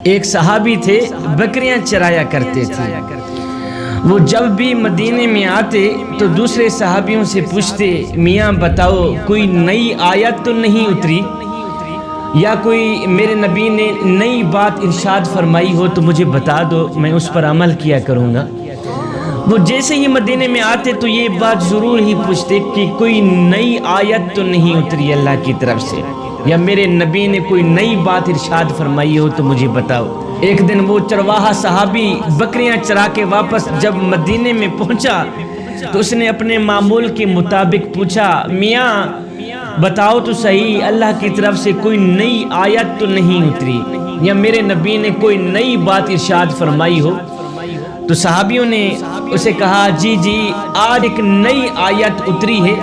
ایک صحابی تھے، بکریاں چرایا کرتے تھے۔ وہ جب بھی مدینے میں آتے تو دوسرے صحابیوں سے پوچھتے، میاں بتاؤ کوئی نئی آیت تو نہیں اتری، یا کوئی میرے نبی نے نئی بات ارشاد فرمائی ہو تو مجھے بتا دو، میں اس پر عمل کیا کروں گا۔ وہ جیسے ہی مدینے میں آتے تو یہ بات ضرور ہی پوچھتے کہ کوئی نئی آیت تو نہیں اتری اللہ کی طرف سے، یا میرے نبی نے کوئی نئی بات ارشاد فرمائی ہو تو مجھے بتاؤ۔ ایک دن وہ چرواہا صحابی بکریاں چرا کے واپس جب مدینے میں پہنچا تو اس نے اپنے معمول کے مطابق پوچھا، میاں بتاؤ تو صحیح، اللہ کی طرف سے کوئی نئی آیت تو نہیں اتری، یا میرے نبی نے کوئی نئی بات ارشاد فرمائی ہو؟ تو صحابیوں نے اسے کہا، جی آج ایک نئی آیت اتری ہے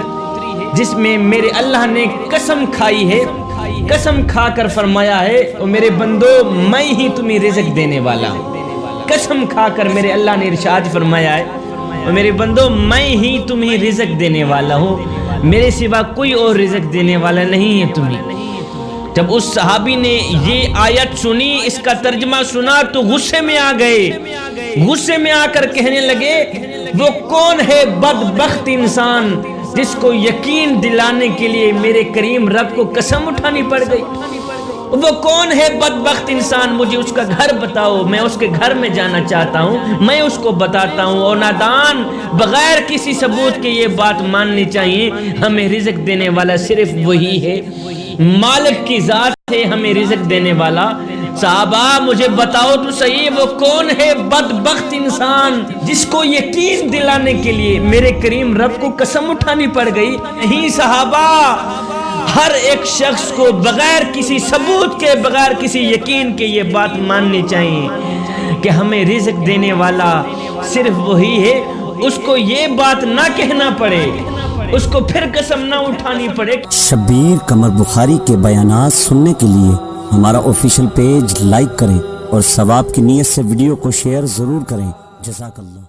جس میں میرے اللہ نے قسم کھائی ہے، قسم کھا کر فرمایا ہے، اور میرے بندو میں ہی تمہیں رزق دینے والا ہوں۔ قسم کھا کر میرے اللہ نے ارشاد فرمایا ہے، اور میرے بندو میں ہی تمہیں رزق دینے والا ہوں، میرے سوا کوئی اور رزق دینے والا نہیں ہے تمہیں۔ جب اس صحابی نے یہ آیت سنی، اس کا ترجمہ سنا تو غصے میں آ گئے، غصے میں آ کر کہنے لگے، وہ کون ہے بدبخت انسان جس کو یقین دلانے کے لیے میرے کریم رب کو قسم اٹھانی پڑ گئی؟ وہ کون ہے بدبخت انسان، مجھے اس کا گھر بتاؤ، میں اس کے گھر میں جانا چاہتا ہوں، میں اس کو بتاتا ہوں۔ اور نادان بغیر کسی ثبوت کے یہ بات ماننی چاہیے، ہمیں رزق دینے والا صرف وہی ہے، مالک کی ذات ہے ہمیں رزق دینے والا۔ صحابہ مجھے بتاؤ تو صحیح، وہ کون ہے بدبخت انسان جس کو یقین دلانے کے لیے میرے کریم رب کو قسم اٹھانی پڑ گئی؟ نہیں صحابہ، ہر ایک شخص کو بغیر کسی ثبوت کے، بغیر کسی یقین کے یہ بات ماننی چاہیے کہ ہمیں رزق دینے والا صرف وہی ہے، اس کو یہ بات نہ کہنا پڑے، اس کو پھر قسم نہ اٹھانی پڑے۔ شبیر قمر بخاری کے بیانات سننے کے لیے ہمارا آفیشیل پیج لائک کریں اور ثواب کی نیت سے ویڈیو کو شیئر ضرور کریں۔ جزاک اللہ۔